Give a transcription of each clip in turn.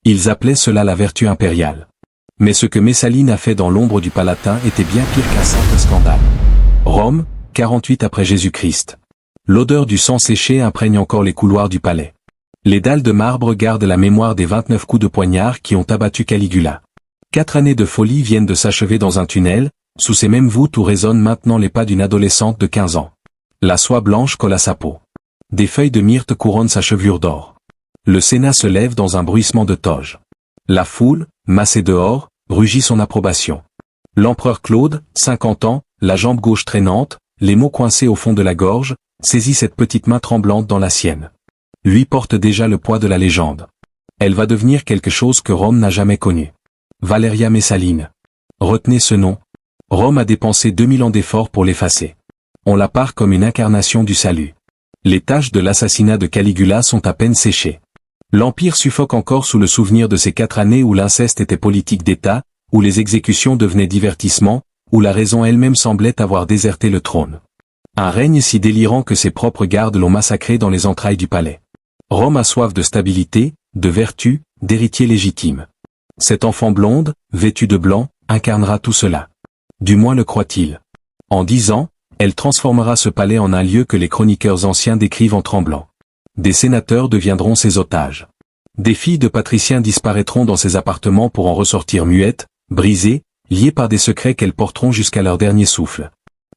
Ils appelaient cela la vertu impériale. Mais ce que Messaline a fait dans l'ombre du Palatin était bien pire qu'un simple scandale. Rome, 48 après Jésus-Christ. L'odeur du sang séché imprègne encore les couloirs du palais. Les dalles de marbre gardent la mémoire des 29 coups de poignard qui ont abattu Caligula. 4 années de folie viennent de s'achever dans un tunnel, sous ces mêmes voûtes où résonnent maintenant les pas d'une adolescente de 15 ans. La soie blanche colle à sa peau. Des feuilles de myrte couronnent sa chevelure d'or. Le Sénat se lève dans un bruissement de toge. La foule, massée dehors, rugit son approbation. L'empereur Claude, 50 ans, la jambe gauche traînante, les mots coincés au fond de la gorge, saisit cette petite main tremblante dans la sienne. Lui porte déjà le poids de la légende. Elle va devenir quelque chose que Rome n'a jamais connu. Valeria Messaline. Retenez ce nom. Rome a dépensé 2000 ans d'efforts pour l'effacer. On la part comme une incarnation du salut. Les taches de l'assassinat de Caligula sont à peine séchées. L'Empire suffoque encore sous le souvenir de ces 4 années où l'inceste était politique d'État, où les exécutions devenaient divertissement, où la raison elle-même semblait avoir déserté le trône. Un règne si délirant que ses propres gardes l'ont massacré dans les entrailles du palais. Rome a soif de stabilité, de vertu, d'héritier légitime. Cette enfant blonde, vêtue de blanc, incarnera tout cela. Du moins le croit-il. En 10 ans, elle transformera ce palais en un lieu que les chroniqueurs anciens décrivent en tremblant. Des sénateurs deviendront ses otages. Des filles de patriciens disparaîtront dans ses appartements pour en ressortir muettes, brisées, liées par des secrets qu'elles porteront jusqu'à leur dernier souffle.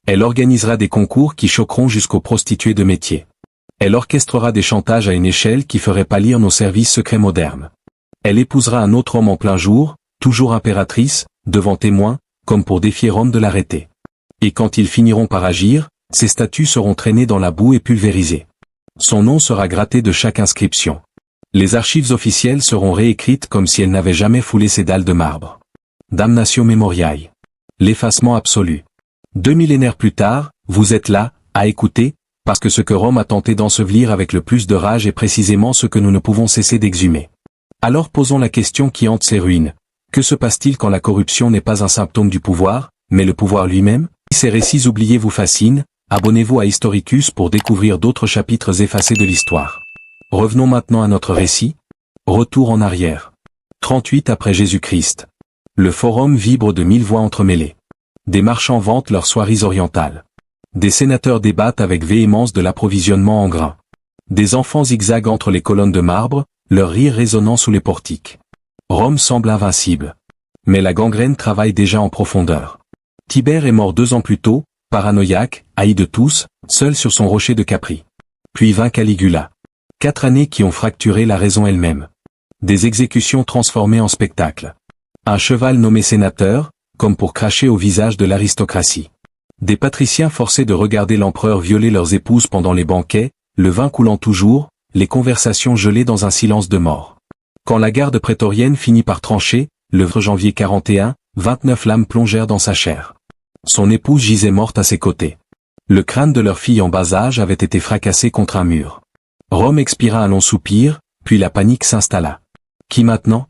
Elle organisera des concours qui choqueront jusqu'aux prostituées de métier. Elle orchestrera des chantages à une échelle qui ferait pâlir nos services secrets modernes. Elle épousera un autre homme en plein jour, toujours impératrice, devant témoins, comme pour défier Rome de l'arrêter. Et quand ils finiront par agir, ses statues seront traînées dans la boue et pulvérisées. Son nom sera gratté de chaque inscription. Les archives officielles seront réécrites comme si elles n'avaient jamais foulé ces dalles de marbre. Damnatio memoriae. L'effacement absolu. 2 millénaires plus tard, vous êtes là, à écouter, parce que ce que Rome a tenté d'ensevelir avec le plus de rage est précisément ce que nous ne pouvons cesser d'exhumer. Alors posons la question qui hante ces ruines. Que se passe-t-il quand la corruption n'est pas un symptôme du pouvoir, mais le pouvoir lui-même? Si ces récits oubliés vous fascinent, abonnez-vous à Historicus pour découvrir d'autres chapitres effacés de l'histoire. Revenons maintenant à notre récit. Retour en arrière. 38 après Jésus-Christ. Le forum vibre de 1000 voix entremêlées. Des marchands vantent leurs soieries orientales. Des sénateurs débattent avec véhémence de l'approvisionnement en grains. Des enfants zigzaguent entre les colonnes de marbre, leur rire résonnant sous les portiques. Rome semble invincible. Mais la gangrène travaille déjà en profondeur. Tibère est mort 2 ans plus tôt, paranoïaque, haï de tous, seul sur son rocher de Capri. Puis vint Caligula. 4 années qui ont fracturé la raison elle-même. Des exécutions transformées en spectacle. Un cheval nommé sénateur, comme pour cracher au visage de l'aristocratie. Des patriciens forcés de regarder l'empereur violer leurs épouses pendant les banquets, le vin coulant toujours, les conversations gelées dans un silence de mort. Quand la garde prétorienne finit par trancher, le 20 janvier 41, 29 lames plongèrent dans sa chair. Son épouse gisait morte à ses côtés. Le crâne de leur fille en bas âge avait été fracassé contre un mur. Rome expira un long soupir, puis la panique s'installa. Qui maintenant?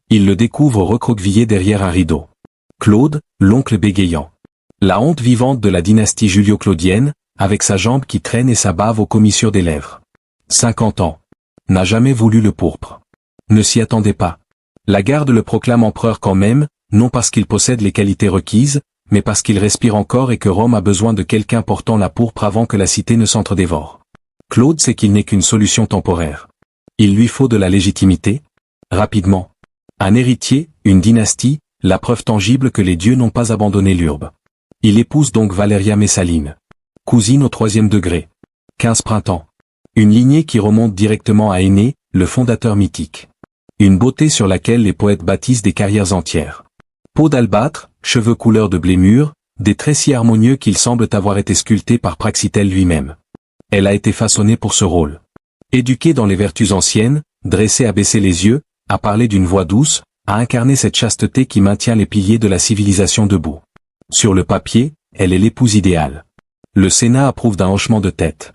Il le découvre recroquevillé derrière un rideau. Claude, l'oncle bégayant. La honte vivante de la dynastie julio-claudienne, avec sa jambe qui traîne et sa bave aux commissures des lèvres. 50 ans. N'a jamais voulu le pourpre. Ne s'y attendait pas. La garde le proclame empereur quand même, non parce qu'il possède les qualités requises, mais parce qu'il respire encore et que Rome a besoin de quelqu'un portant la pourpre avant que la cité ne s'entre-dévore. Claude sait qu'il n'est qu'une solution temporaire. Il lui faut de la légitimité. Rapidement. Un héritier, une dynastie, la preuve tangible que les dieux n'ont pas abandonné l'urbe. Il épouse donc Valeria Messaline. Cousine au 3e degré. 15 printemps. Une lignée qui remonte directement à Énée, le fondateur mythique. Une beauté sur laquelle les poètes bâtissent des carrières entières. Peau d'albâtre, cheveux couleur de blé mûr, des traits si harmonieux qu'ils semblent avoir été sculptés par Praxitèle lui-même. Elle a été façonnée pour ce rôle. Éduquée dans les vertus anciennes, dressée à baisser les yeux, à parler d'une voix douce, à incarner cette chasteté qui maintient les piliers de la civilisation debout. Sur le papier, elle est l'épouse idéale. Le Sénat approuve d'un hochement de tête.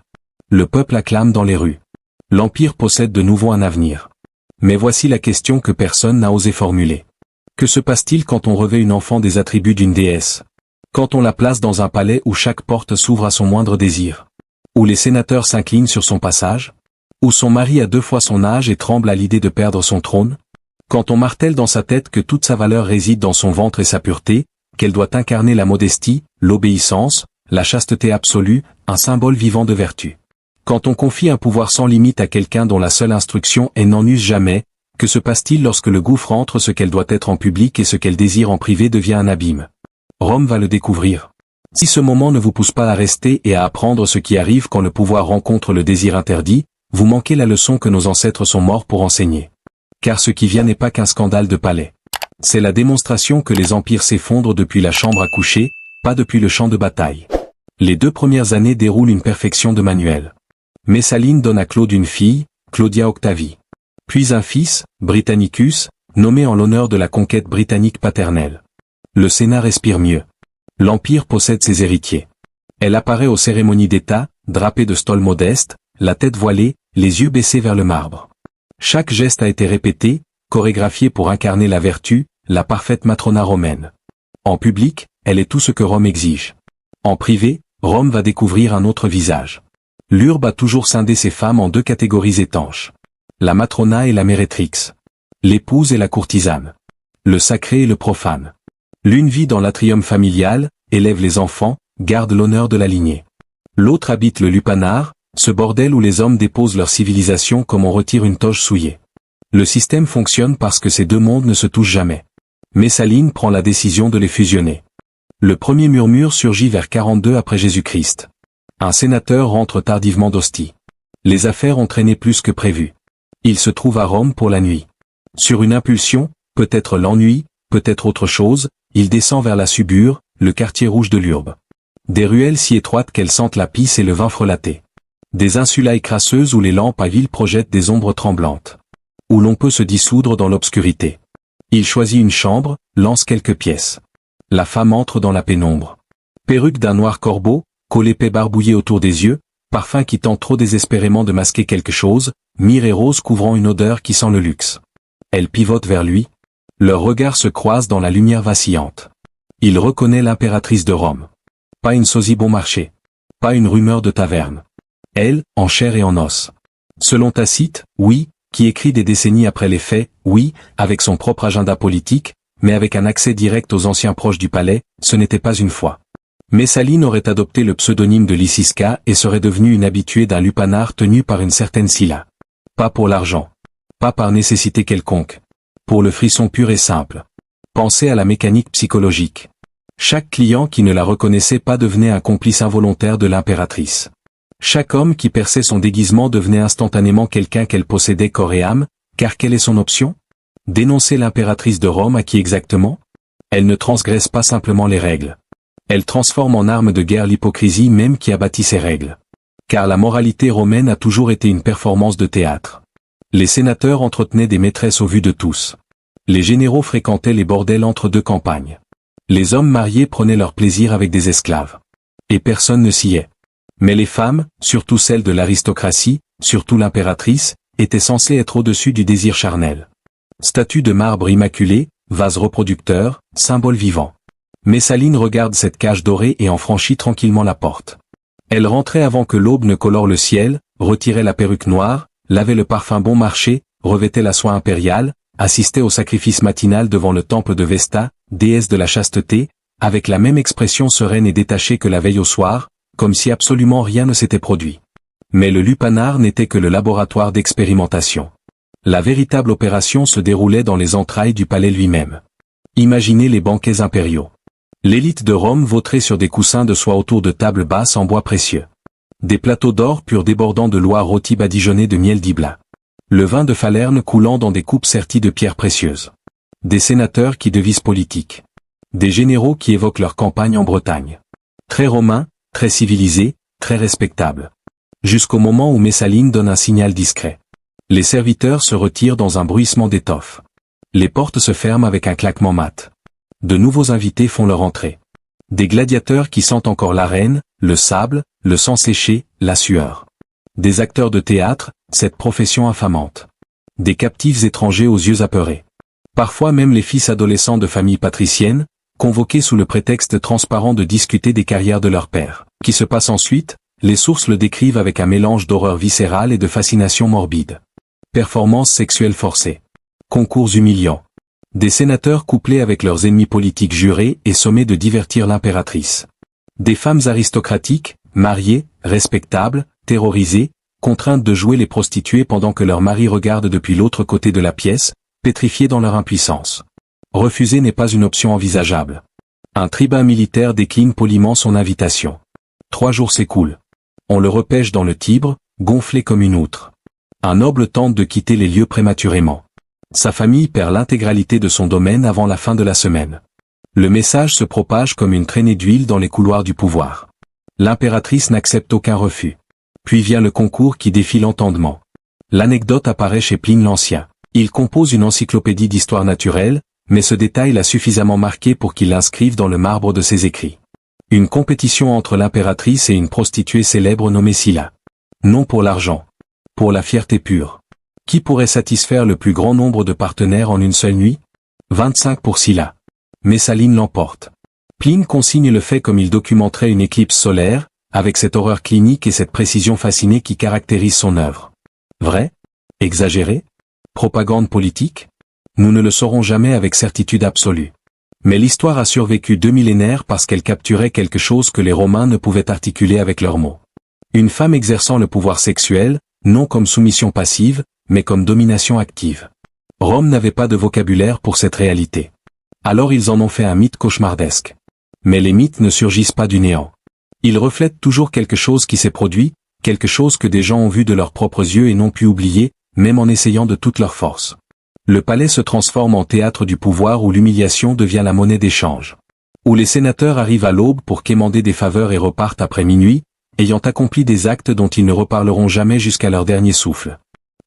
Le peuple acclame dans les rues. L'Empire possède de nouveau un avenir. Mais voici la question que personne n'a osé formuler. Que se passe-t-il quand on revêt une enfant des attributs d'une déesse? Quand on la place dans un palais où chaque porte s'ouvre à son moindre désir? Où les sénateurs s'inclinent sur son passage? Où son mari a 2 fois son âge et tremble à l'idée de perdre son trône? Quand on martèle dans sa tête que toute sa valeur réside dans son ventre et sa pureté, qu'elle doit incarner la modestie, l'obéissance, la chasteté absolue, un symbole vivant de vertu. Quand on confie un pouvoir sans limite à quelqu'un dont la seule instruction est n'en use jamais, que se passe-t-il lorsque le gouffre entre ce qu'elle doit être en public et ce qu'elle désire en privé devient un abîme? Rome va le découvrir. Si ce moment ne vous pousse pas à rester et à apprendre ce qui arrive quand le pouvoir rencontre le désir interdit, vous manquez la leçon que nos ancêtres sont morts pour enseigner. Car ce qui vient n'est pas qu'un scandale de palais. C'est la démonstration que les empires s'effondrent depuis la chambre à coucher, pas depuis le champ de bataille. Les 2 premières années déroulent une perfection de manuel. Messaline donne à Claude une fille, Claudia Octavie. Puis un fils, Britannicus, nommé en l'honneur de la conquête britannique paternelle. Le Sénat respire mieux. L'Empire possède ses héritiers. Elle apparaît aux cérémonies d'État, drapée de stoles modestes, la tête voilée, les yeux baissés vers le marbre. Chaque geste a été répété, chorégraphié pour incarner la vertu, la parfaite matrona romaine. En public, elle est tout ce que Rome exige. En privé, Rome va découvrir un autre visage. L'urbe a toujours scindé ses femmes en 2 catégories étanches. La matrona et la mérétrix. L'épouse et la courtisane. Le sacré et le profane. L'une vit dans l'atrium familial, élève les enfants, garde l'honneur de la lignée. L'autre habite le lupanar, ce bordel où les hommes déposent leur civilisation comme on retire une toge souillée. Le système fonctionne parce que ces 2 mondes ne se touchent jamais. Messaline prend la décision de les fusionner. Le premier murmure surgit vers 42 après Jésus-Christ. Un sénateur rentre tardivement d'Ostie. Les affaires ont traîné plus que prévu. Il se trouve à Rome pour la nuit. Sur une impulsion, peut-être l'ennui, peut-être autre chose, il descend vers la Subure, le quartier rouge de l'urbe. Des ruelles si étroites qu'elles sentent la pisse et le vin frelaté. Des insulailles crasseuses où les lampes à huile projettent des ombres tremblantes. Où l'on peut se dissoudre dans l'obscurité. Il choisit une chambre, lance quelques pièces. La femme entre dans la pénombre. Perruque d'un noir corbeau, col épais barbouillé autour des yeux, parfum qui tente trop désespérément de masquer quelque chose, myrrhe et rose couvrant une odeur qui sent le luxe. Elle pivote vers lui. Leurs regards se croisent dans la lumière vacillante. Il reconnaît l'impératrice de Rome. Pas une sosie bon marché. Pas une rumeur de taverne. Elle, en chair et en os. Selon Tacite, oui, qui écrit des décennies après les faits, oui, avec son propre agenda politique, mais avec un accès direct aux anciens proches du palais, ce n'était pas une fois. Messaline aurait adopté le pseudonyme de Lysiska et serait devenue une habituée d'un lupanar tenu par une certaine Scylla. Pas pour l'argent. Pas par nécessité quelconque. Pour le frisson pur et simple. Pensez à la mécanique psychologique. Chaque client qui ne la reconnaissait pas devenait un complice involontaire de l'impératrice. Chaque homme qui perçait son déguisement devenait instantanément quelqu'un qu'elle possédait corps et âme, car quelle est son option? Dénoncer l'impératrice de Rome à qui exactement? Elle ne transgresse pas simplement les règles. Elle transforme en arme de guerre l'hypocrisie même qui a bâti ces règles. Car la moralité romaine a toujours été une performance de théâtre. Les sénateurs entretenaient des maîtresses au vu de tous. Les généraux fréquentaient les bordels entre 2 campagnes. Les hommes mariés prenaient leur plaisir avec des esclaves. Et personne ne s'y est. Mais les femmes, surtout celles de l'aristocratie, surtout l'impératrice, étaient censées être au-dessus du désir charnel. Statue de marbre immaculée, vase reproducteur, symbole vivant. Messaline regarde cette cage dorée et en franchit tranquillement la porte. Elle rentrait avant que l'aube ne colore le ciel, retirait la perruque noire, lavait le parfum bon marché, revêtait la soie impériale, assistait au sacrifice matinal devant le temple de Vesta, déesse de la chasteté, avec la même expression sereine et détachée que la veille au soir, comme si absolument rien ne s'était produit. Mais le lupanar n'était que le laboratoire d'expérimentation. La véritable opération se déroulait dans les entrailles du palais lui-même. Imaginez les banquets impériaux. L'élite de Rome vautrait sur des coussins de soie autour de tables basses en bois précieux. Des plateaux d'or pur débordant de lois rôties badigeonnées de miel d'Ibla. Le vin de Falerne coulant dans des coupes serties de pierres précieuses. Des sénateurs qui devisent politiques. Des généraux qui évoquent leur campagne en Bretagne. Très romains, très civilisés, très respectables. Jusqu'au moment où Messaline donne un signal discret. Les serviteurs se retirent dans un bruissement d'étoffe. Les portes se ferment avec un claquement mat. De nouveaux invités font leur entrée. Des gladiateurs qui sentent encore l'arène, le sable, le sang séché, la sueur. Des acteurs de théâtre, cette profession infamante. Des captifs étrangers aux yeux apeurés. Parfois même les fils adolescents de familles patriciennes, convoqués sous le prétexte transparent de discuter des carrières de leur père. Qui se passe ensuite, les sources le décrivent avec un mélange d'horreur viscérale et de fascination morbide. Performance sexuelle forcée. Concours humiliants. Des sénateurs couplés avec leurs ennemis politiques jurés et sommés de divertir l'impératrice. Des femmes aristocratiques, mariées, respectables, terrorisées, contraintes de jouer les prostituées pendant que leurs maris regardent depuis l'autre côté de la pièce, pétrifiés dans leur impuissance. Refuser n'est pas une option envisageable. Un tribun militaire décline poliment son invitation. 3 jours s'écoulent. On le repêche dans le Tibre, gonflé comme une outre. Un noble tente de quitter les lieux prématurément. Sa famille perd l'intégralité de son domaine avant la fin de la semaine. Le message se propage comme une traînée d'huile dans les couloirs du pouvoir. L'impératrice n'accepte aucun refus. Puis vient le concours qui défie l'entendement. L'anecdote apparaît chez Pline l'Ancien. Il compose une encyclopédie d'histoire naturelle, mais ce détail l'a suffisamment marqué pour qu'il l'inscrive dans le marbre de ses écrits. Une compétition entre l'impératrice et une prostituée célèbre nommée Scylla. Non pour l'argent. Pour la fierté pure. Qui pourrait satisfaire le plus grand nombre de partenaires en une seule nuit? 25 pour Scylla. Messaline l'emporte. Pline consigne le fait comme il documenterait une éclipse solaire, avec cette horreur clinique et cette précision fascinée qui caractérise son œuvre. Vrai? Exagéré? Propagande politique? Nous ne le saurons jamais avec certitude absolue. Mais l'histoire a survécu 2 millénaires parce qu'elle capturait quelque chose que les Romains ne pouvaient articuler avec leurs mots. Une femme exerçant le pouvoir sexuel, non comme soumission passive, mais comme domination active. Rome n'avait pas de vocabulaire pour cette réalité. Alors ils en ont fait un mythe cauchemardesque. Mais les mythes ne surgissent pas du néant. Ils reflètent toujours quelque chose qui s'est produit, quelque chose que des gens ont vu de leurs propres yeux et n'ont pu oublier, même en essayant de toute leur force. Le palais se transforme en théâtre du pouvoir où l'humiliation devient la monnaie d'échange. Où les sénateurs arrivent à l'aube pour quémander des faveurs et repartent après minuit, ayant accompli des actes dont ils ne reparleront jamais jusqu'à leur dernier souffle.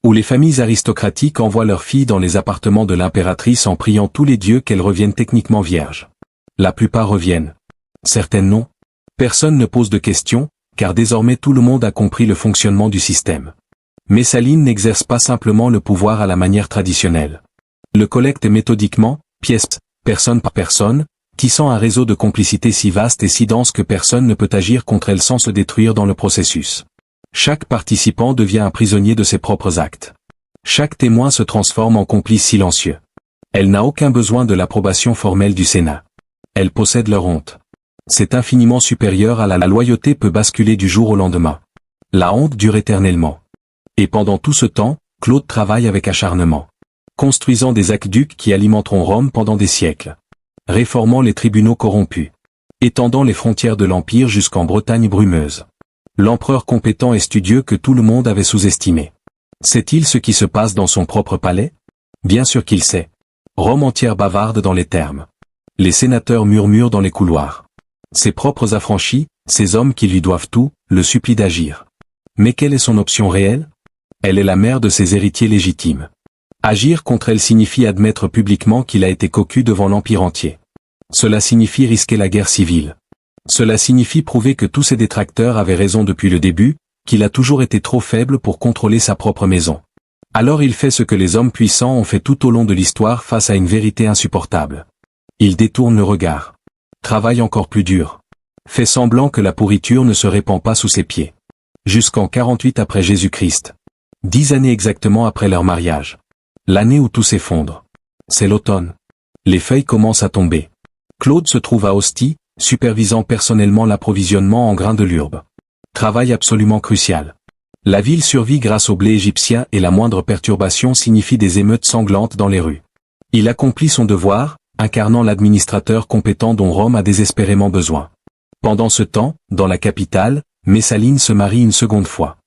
Où les familles aristocratiques envoient leurs filles dans les appartements de l'impératrice en priant tous les dieux qu'elles reviennent techniquement vierges. La plupart reviennent. Certaines non. Personne ne pose de questions, car désormais tout le monde a compris le fonctionnement du système. Messaline n'exerce pas simplement le pouvoir à la manière traditionnelle. Le collecte méthodiquement, pièce, personne par personne, tissant un réseau de complicité si vaste et si dense que personne ne peut agir contre elle sans se détruire dans le processus. Chaque participant devient un prisonnier de ses propres actes. Chaque témoin se transforme en complice silencieux. Elle n'a aucun besoin de l'approbation formelle du Sénat. Elle possède leur honte. C'est infiniment supérieur à la loyauté peut basculer du jour au lendemain. La honte dure éternellement. Et pendant tout ce temps, Claude travaille avec acharnement. Construisant des aqueducs qui alimenteront Rome pendant des siècles. Réformant les tribunaux corrompus. Étendant les frontières de l'Empire jusqu'en Bretagne brumeuse. L'empereur compétent et studieux que tout le monde avait sous-estimé. Sait-il ce qui se passe dans son propre palais? Bien sûr qu'il sait. Rome entière bavarde dans les termes. Les sénateurs murmurent dans les couloirs. Ses propres affranchis, ces hommes qui lui doivent tout, le supplient d'agir. Mais quelle est son option réelle? Elle est la mère de ses héritiers légitimes. Agir contre elle signifie admettre publiquement qu'il a été cocu devant l'Empire entier. Cela signifie risquer la guerre civile. Cela signifie prouver que tous ses détracteurs avaient raison depuis le début, qu'il a toujours été trop faible pour contrôler sa propre maison. Alors il fait ce que les hommes puissants ont fait tout au long de l'histoire face à une vérité insupportable. Il détourne le regard. Travaille encore plus dur. Fait semblant que la pourriture ne se répand pas sous ses pieds. Jusqu'en 48 après Jésus-Christ. 10 années exactement après leur mariage. L'année où tout s'effondre. C'est l'automne. Les feuilles commencent à tomber. Claude se trouve à Ostie, supervisant personnellement l'approvisionnement en grains de l'urbe. Travail absolument crucial. La ville survit grâce au blé égyptien et la moindre perturbation signifie des émeutes sanglantes dans les rues. Il accomplit son devoir, incarnant l'administrateur compétent dont Rome a désespérément besoin. Pendant ce temps, dans la capitale, Messaline se marie une seconde fois.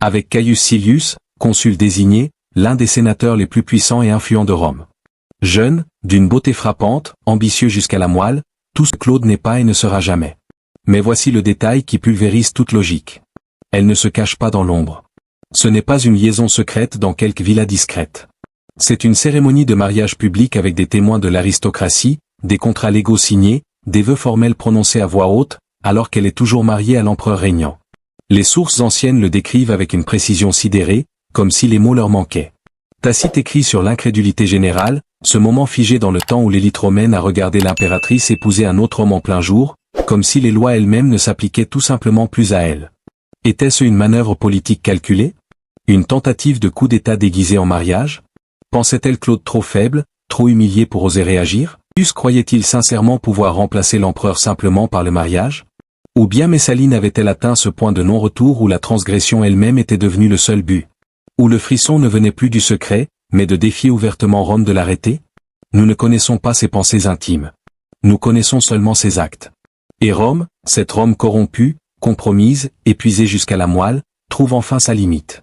Avec Caius Silius, consul désigné, l'un des sénateurs les plus puissants et influents de Rome. Jeune, d'une beauté frappante, ambitieux jusqu'à la moelle, tout ce que Claude n'est pas et ne sera jamais. Mais voici le détail qui pulvérise toute logique. Elle ne se cache pas dans l'ombre. Ce n'est pas une liaison secrète dans quelque villa discrète. C'est une cérémonie de mariage public avec des témoins de l'aristocratie, des contrats légaux signés, des vœux formels prononcés à voix haute, alors qu'elle est toujours mariée à l'empereur régnant. Les sources anciennes le décrivent avec une précision sidérée, comme si les mots leur manquaient. Tacite écrit sur l'incrédulité générale, ce moment figé dans le temps où l'élite romaine a regardé l'impératrice épouser un autre homme en plein jour, comme si les lois elles-mêmes ne s'appliquaient tout simplement plus à elle. Était-ce une manœuvre politique calculée? Une tentative de coup d'État déguisé en mariage? Pensait-elle Claude trop faible, trop humilié pour oser réagir? Croyait-il sincèrement pouvoir remplacer l'empereur simplement par le mariage? Ou bien Messaline avait-elle atteint ce point de non-retour où la transgression elle-même était devenue le seul but? Où le frisson ne venait plus du secret, mais de défier ouvertement Rome de l'arrêter? Nous ne connaissons pas ses pensées intimes. Nous connaissons seulement ses actes. Et Rome, cette Rome corrompue, compromise, épuisée jusqu'à la moelle, trouve enfin sa limite.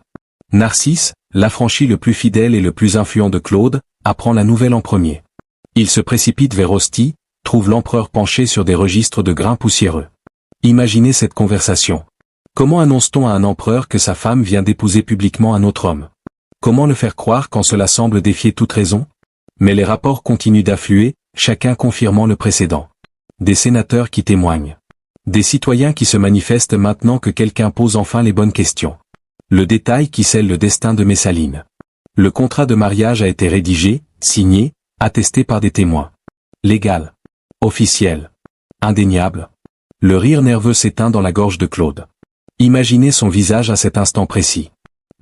Narcisse, l'affranchi le plus fidèle et le plus influent de Claude, apprend la nouvelle en premier. Il se précipite vers Ostie, trouve l'empereur penché sur des registres de grains poussiéreux. Imaginez cette conversation. Comment annonce-t-on à un empereur que sa femme vient d'épouser publiquement un autre homme? Comment le faire croire quand cela semble défier toute raison? Mais les rapports continuent d'affluer, chacun confirmant le précédent. Des sénateurs qui témoignent. Des citoyens qui se manifestent maintenant que quelqu'un pose enfin les bonnes questions. Le détail qui scelle le destin de Messaline. Le contrat de mariage a été rédigé, signé, attesté par des témoins. Légal. Officiel. Indéniable. Le rire nerveux s'éteint dans la gorge de Claude. Imaginez son visage à cet instant précis.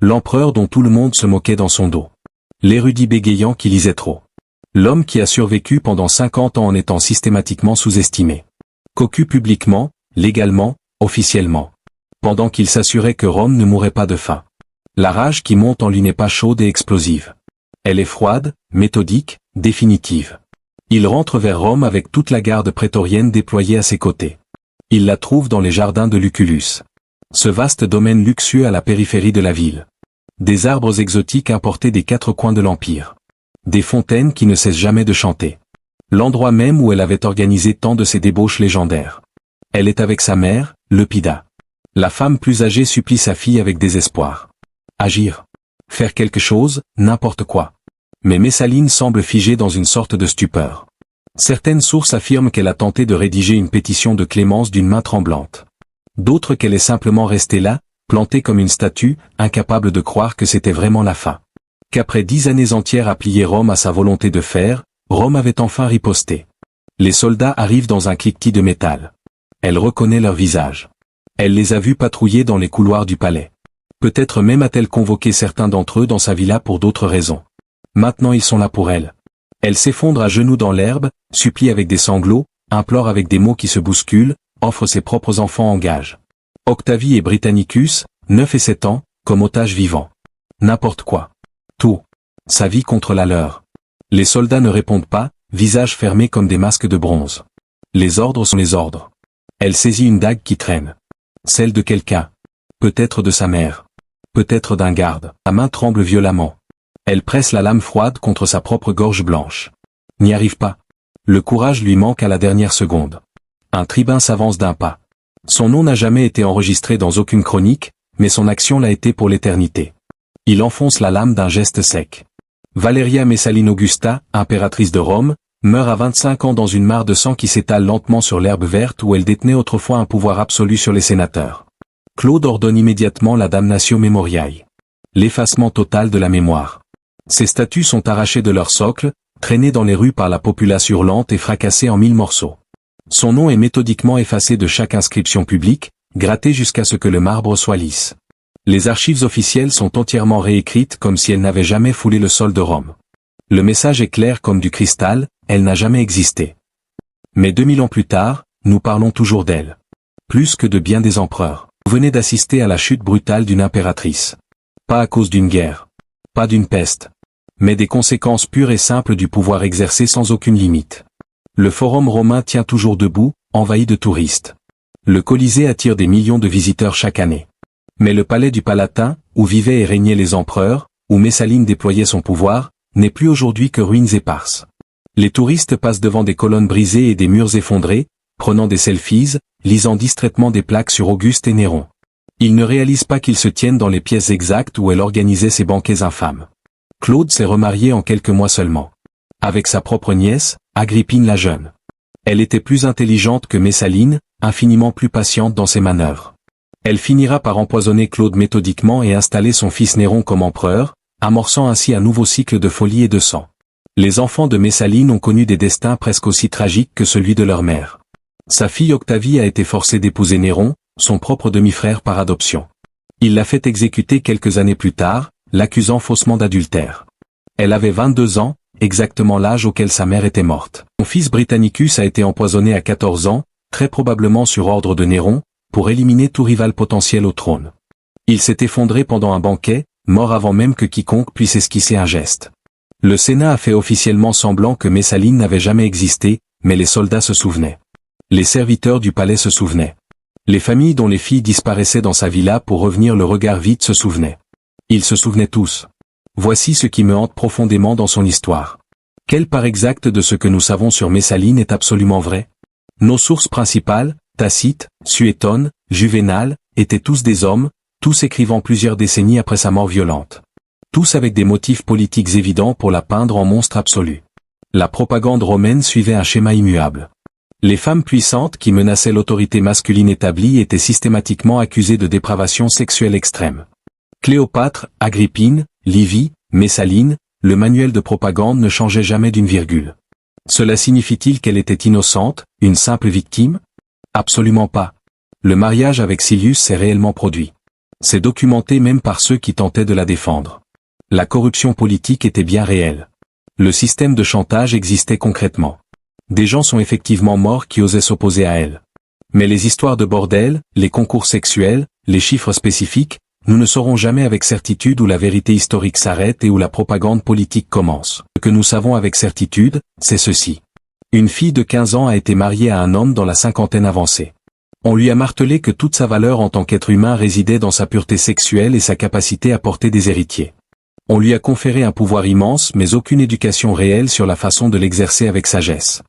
L'empereur dont tout le monde se moquait dans son dos. L'érudit bégayant qui lisait trop. L'homme qui a survécu pendant 50 ans en étant systématiquement sous-estimé. Cocu publiquement, légalement, officiellement. Pendant qu'il s'assurait que Rome ne mourrait pas de faim. La rage qui monte en lui n'est pas chaude et explosive. Elle est froide, méthodique, définitive. Il rentre vers Rome avec toute la garde prétorienne déployée à ses côtés. Il la trouve dans les jardins de Lucullus. Ce vaste domaine luxueux à la périphérie de la ville. Des arbres exotiques importés des quatre coins de l'Empire. Des fontaines qui ne cessent jamais de chanter. L'endroit même où elle avait organisé tant de ses débauches légendaires. Elle est avec sa mère, Lepida. La femme plus âgée supplie sa fille avec désespoir. Agir. Faire quelque chose, n'importe quoi. Mais Messaline semble figée dans une sorte de stupeur. Certaines sources affirment qu'elle a tenté de rédiger une pétition de clémence d'une main tremblante. D'autres qu'elle est simplement restée là, plantée comme une statue, incapable de croire que c'était vraiment la fin. Qu'après 10 années entières à plier Rome à sa volonté de faire, Rome avait enfin riposté. Les soldats arrivent dans un cliquetis de métal. Elle reconnaît leur visage. Elle les a vus patrouiller dans les couloirs du palais. Peut-être même a-t-elle convoqué certains d'entre eux dans sa villa pour d'autres raisons. Maintenant ils sont là pour elle. Elle s'effondre à genoux dans l'herbe, supplie avec des sanglots, implore avec des mots qui se bousculent, offre ses propres enfants en gage. Octavie et Britannicus, 9 et 7 ans, comme otages vivants. N'importe quoi. Tout. Sa vie contre la leur. Les soldats ne répondent pas, visages fermés comme des masques de bronze. Les ordres sont les ordres. Elle saisit une dague qui traîne. Celle de quelqu'un. Peut-être de sa mère. Peut-être d'un garde. Sa main tremble violemment. Elle presse la lame froide contre sa propre gorge blanche. N'y arrive pas. Le courage lui manque à la dernière seconde. Un tribun s'avance d'un pas. Son nom n'a jamais été enregistré dans aucune chronique, mais son action l'a été pour l'éternité. Il enfonce la lame d'un geste sec. Valeria Messaline Augusta, impératrice de Rome, meurt à 25 ans dans une mare de sang qui s'étale lentement sur l'herbe verte où elle détenait autrefois un pouvoir absolu sur les sénateurs. Claude ordonne immédiatement la damnatio memoriae. L'effacement total de la mémoire. Ces statues sont arrachées de leur socle, traînées dans les rues par la populace hurlante et fracassées en 1000 morceaux. Son nom est méthodiquement effacé de chaque inscription publique, gratté jusqu'à ce que le marbre soit lisse. Les archives officielles sont entièrement réécrites comme si elles n'avaient jamais foulé le sol de Rome. Le message est clair comme du cristal, elle n'a jamais existé. Mais 2000 ans plus tard, nous parlons toujours d'elle. Plus que de bien des empereurs. Vous venez d'assister à la chute brutale d'une impératrice. Pas à cause d'une guerre. Pas d'une peste. Mais des conséquences pures et simples du pouvoir exercé sans aucune limite. Le forum romain tient toujours debout, envahi de touristes. Le Colisée attire des millions de visiteurs chaque année. Mais le palais du Palatin, où vivaient et régnaient les empereurs, où Messaline déployait son pouvoir, n'est plus aujourd'hui que ruines éparses. Les touristes passent devant des colonnes brisées et des murs effondrés, prenant des selfies, lisant distraitement des plaques sur Auguste et Néron. Ils ne réalisent pas qu'ils se tiennent dans les pièces exactes où elle organisait ses banquets infâmes. Claude s'est remarié en quelques mois seulement. Avec sa propre nièce, Agrippine la jeune. Elle était plus intelligente que Messaline, infiniment plus patiente dans ses manœuvres. Elle finira par empoisonner Claude méthodiquement et installer son fils Néron comme empereur, amorçant ainsi un nouveau cycle de folie et de sang. Les enfants de Messaline ont connu des destins presque aussi tragiques que celui de leur mère. Sa fille Octavie a été forcée d'épouser Néron, son propre demi-frère par adoption. Il l'a fait exécuter quelques années plus tard, l'accusant faussement d'adultère. Elle avait 22 ans, exactement l'âge auquel sa mère était morte. Son fils Britannicus a été empoisonné à 14 ans, très probablement sur ordre de Néron, pour éliminer tout rival potentiel au trône. Il s'est effondré pendant un banquet, mort avant même que quiconque puisse esquisser un geste. Le Sénat a fait officiellement semblant que Messaline n'avait jamais existé, mais les soldats se souvenaient. Les serviteurs du palais se souvenaient. Les familles dont les filles disparaissaient dans sa villa pour revenir le regard vide se souvenaient. Ils se souvenaient tous. Voici ce qui me hante profondément dans son histoire. Quelle part exacte de ce que nous savons sur Messaline est absolument vrai? Nos sources principales, Tacite, Suétone, Juvénal, étaient tous des hommes, tous écrivant plusieurs décennies après sa mort violente. Tous avec des motifs politiques évidents pour la peindre en monstre absolu. La propagande romaine suivait un schéma immuable. Les femmes puissantes qui menaçaient l'autorité masculine établie étaient systématiquement accusées de dépravation sexuelle extrême. Cléopâtre, Agrippine, Livie, Messaline, le manuel de propagande ne changeait jamais d'une virgule. Cela signifie-t-il qu'elle était innocente, une simple victime? Absolument pas. Le mariage avec Silius s'est réellement produit. C'est documenté même par ceux qui tentaient de la défendre. La corruption politique était bien réelle. Le système de chantage existait concrètement. Des gens sont effectivement morts qui osaient s'opposer à elle. Mais les histoires de bordel, les concours sexuels, les chiffres spécifiques, nous ne saurons jamais avec certitude où la vérité historique s'arrête et où la propagande politique commence. Ce que nous savons avec certitude, c'est ceci. Une fille de 15 ans a été mariée à un homme dans la cinquantaine avancée. On lui a martelé que toute sa valeur en tant qu'être humain résidait dans sa pureté sexuelle et sa capacité à porter des héritiers. On lui a conféré un pouvoir immense mais aucune éducation réelle sur la façon de l'exercer avec sagesse.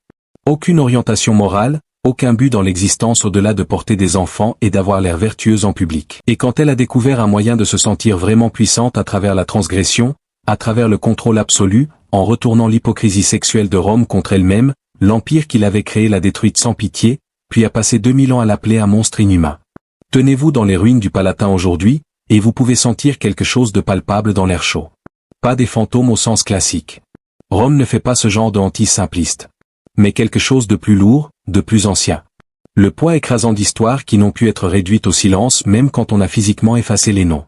Aucune orientation morale, aucun but dans l'existence au-delà de porter des enfants et d'avoir l'air vertueuse en public. Et quand elle a découvert un moyen de se sentir vraiment puissante à travers la transgression, à travers le contrôle absolu, en retournant l'hypocrisie sexuelle de Rome contre elle-même, l'empire qu'il avait créé l'a détruite sans pitié, puis a passé 2000 ans à l'appeler un monstre inhumain. Tenez-vous dans les ruines du Palatin aujourd'hui, et vous pouvez sentir quelque chose de palpable dans l'air chaud. Pas des fantômes au sens classique. Rome ne fait pas ce genre de hantise simpliste. Mais quelque chose de plus lourd, de plus ancien. Le poids écrasant d'histoires qui n'ont pu être réduites au silence même quand on a physiquement effacé les noms.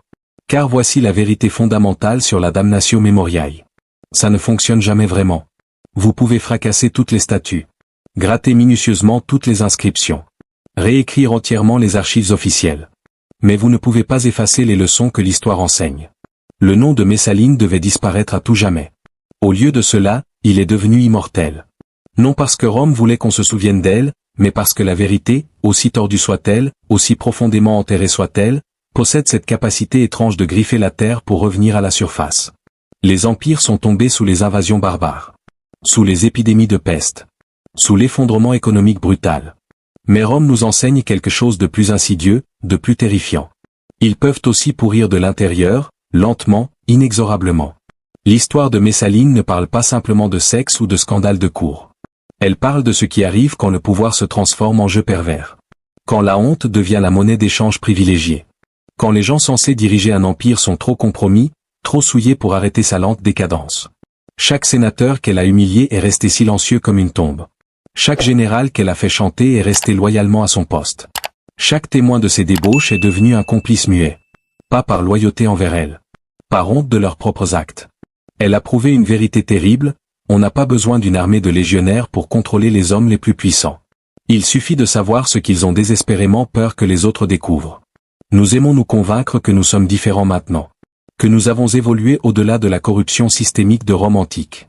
Car voici la vérité fondamentale sur la damnatio memoriae. Ça ne fonctionne jamais vraiment. Vous pouvez fracasser toutes les statues. Gratter minutieusement toutes les inscriptions. Réécrire entièrement les archives officielles. Mais vous ne pouvez pas effacer les leçons que l'histoire enseigne. Le nom de Messaline devait disparaître à tout jamais. Au lieu de cela, il est devenu immortel. Non parce que Rome voulait qu'on se souvienne d'elle, mais parce que la vérité, aussi tordue soit-elle, aussi profondément enterrée soit-elle, possède cette capacité étrange de griffer la terre pour revenir à la surface. Les empires sont tombés sous les invasions barbares. Sous les épidémies de peste. Sous l'effondrement économique brutal. Mais Rome nous enseigne quelque chose de plus insidieux, de plus terrifiant. Ils peuvent aussi pourrir de l'intérieur, lentement, inexorablement. L'histoire de Messaline ne parle pas simplement de sexe ou de scandale de cour. Elle parle de ce qui arrive quand le pouvoir se transforme en jeu pervers. Quand la honte devient la monnaie d'échange privilégiée. Quand les gens censés diriger un empire sont trop compromis, trop souillés pour arrêter sa lente décadence. Chaque sénateur qu'elle a humilié est resté silencieux comme une tombe. Chaque général qu'elle a fait chanter est resté loyalement à son poste. Chaque témoin de ses débauches est devenu un complice muet. Pas par loyauté envers elle. Par honte de leurs propres actes. Elle a prouvé une vérité terrible. On n'a pas besoin d'une armée de légionnaires pour contrôler les hommes les plus puissants. Il suffit de savoir ce qu'ils ont désespérément peur que les autres découvrent. Nous aimons nous convaincre que nous sommes différents maintenant. Que nous avons évolué au-delà de la corruption systémique de Rome antique.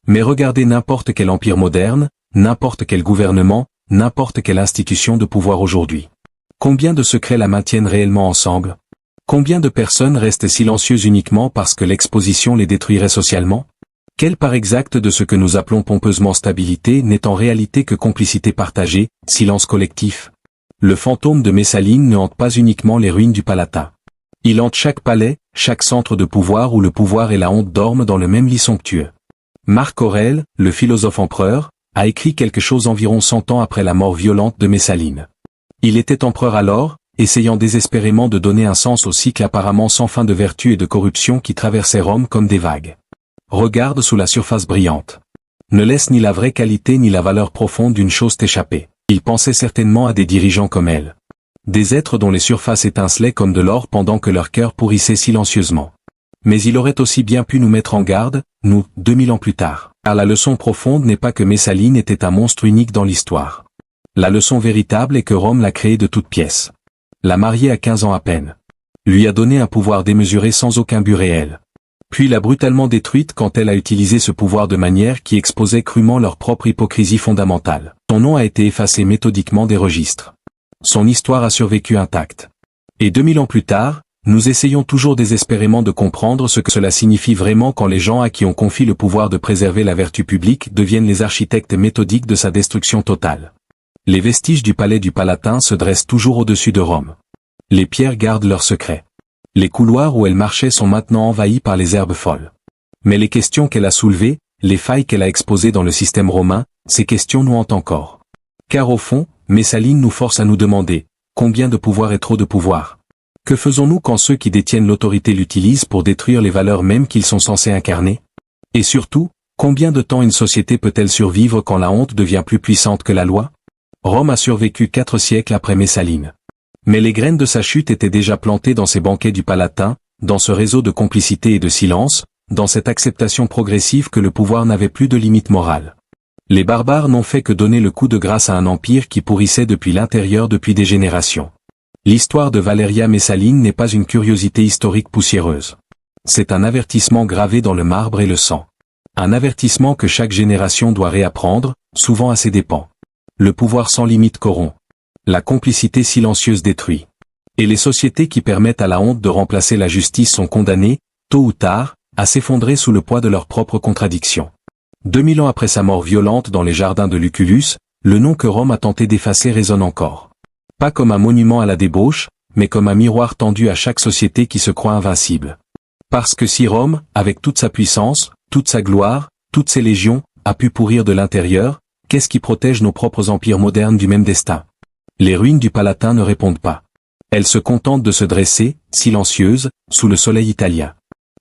Mais regardez n'importe quel empire moderne, n'importe quel gouvernement, n'importe quelle institution de pouvoir aujourd'hui. Combien de secrets la maintiennent réellement ensemble? Combien de personnes restent silencieuses uniquement parce que l'exposition les détruirait socialement? Quelle part exacte de ce que nous appelons pompeusement stabilité n'est en réalité que complicité partagée, silence collectif? Le fantôme de Messaline ne hante pas uniquement les ruines du Palatin. Il hante chaque palais, chaque centre de pouvoir où le pouvoir et la honte dorment dans le même lit somptueux. Marc Aurèle, le philosophe empereur, a écrit quelque chose environ 100 ans après la mort violente de Messaline. Il était empereur alors, essayant désespérément de donner un sens au cycle apparemment sans fin de vertu et de corruption qui traversait Rome comme des vagues. Regarde sous la surface brillante. Ne laisse ni la vraie qualité ni la valeur profonde d'une chose t'échapper. Il pensait certainement à des dirigeants comme elle. Des êtres dont les surfaces étincelaient comme de l'or pendant que leur cœur pourrissait silencieusement. Mais il aurait aussi bien pu nous mettre en garde, nous, 2000 ans plus tard. Car la leçon profonde n'est pas que Messaline était un monstre unique dans l'histoire. La leçon véritable est que Rome l'a créé de toutes pièces. L'a marié à 15 ans à peine. Lui a donné un pouvoir démesuré sans aucun but réel. Puis l'a brutalement détruite quand elle a utilisé ce pouvoir de manière qui exposait crûment leur propre hypocrisie fondamentale. Son nom a été effacé méthodiquement des registres. Son histoire a survécu intacte. Et 2000 ans plus tard, nous essayons toujours désespérément de comprendre ce que cela signifie vraiment quand les gens à qui on confie le pouvoir de préserver la vertu publique deviennent les architectes méthodiques de sa destruction totale. Les vestiges du palais du Palatin se dressent toujours au-dessus de Rome. Les pierres gardent leurs secrets. Les couloirs où elle marchait sont maintenant envahis par les herbes folles. Mais les questions qu'elle a soulevées, les failles qu'elle a exposées dans le système romain, ces questions nous hantent encore. Car au fond, Messaline nous force à nous demander, combien de pouvoir est trop de pouvoir? Que faisons-nous quand ceux qui détiennent l'autorité l'utilisent pour détruire les valeurs mêmes qu'ils sont censés incarner? Et surtout, combien de temps une société peut-elle survivre quand la honte devient plus puissante que la loi? Rome a survécu 4 siècles après Messaline. Mais les graines de sa chute étaient déjà plantées dans ces banquets du Palatin, dans ce réseau de complicité et de silence, dans cette acceptation progressive que le pouvoir n'avait plus de limite morale. Les barbares n'ont fait que donner le coup de grâce à un empire qui pourrissait depuis l'intérieur depuis des générations. L'histoire de Valeria Messaline n'est pas une curiosité historique poussiéreuse. C'est un avertissement gravé dans le marbre et le sang. Un avertissement que chaque génération doit réapprendre, souvent à ses dépens. Le pouvoir sans limite corrompt. La complicité silencieuse détruit. Et les sociétés qui permettent à la honte de remplacer la justice sont condamnées, tôt ou tard, à s'effondrer sous le poids de leurs propres contradictions. 2000 ans après sa mort violente dans les jardins de Lucullus, le nom que Rome a tenté d'effacer résonne encore. Pas comme un monument à la débauche, mais comme un miroir tendu à chaque société qui se croit invincible. Parce que si Rome, avec toute sa puissance, toute sa gloire, toutes ses légions, a pu pourrir de l'intérieur, qu'est-ce qui protège nos propres empires modernes du même destin? Les ruines du Palatin ne répondent pas. Elles se contentent de se dresser, silencieuses, sous le soleil italien.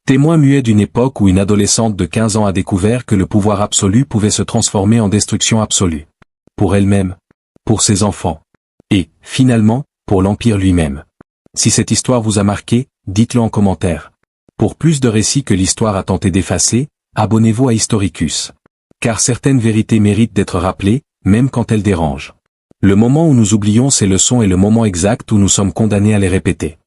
Témoin muet d'une époque où une adolescente de 15 ans a découvert que le pouvoir absolu pouvait se transformer en destruction absolue. Pour elle-même. Pour ses enfants. Et, finalement, pour l'Empire lui-même. Si cette histoire vous a marqué, dites-le en commentaire. Pour plus de récits que l'histoire a tenté d'effacer, abonnez-vous à Historicus. Car certaines vérités méritent d'être rappelées, même quand elles dérangent. Le moment où nous oublions ces leçons est le moment exact où nous sommes condamnés à les répéter.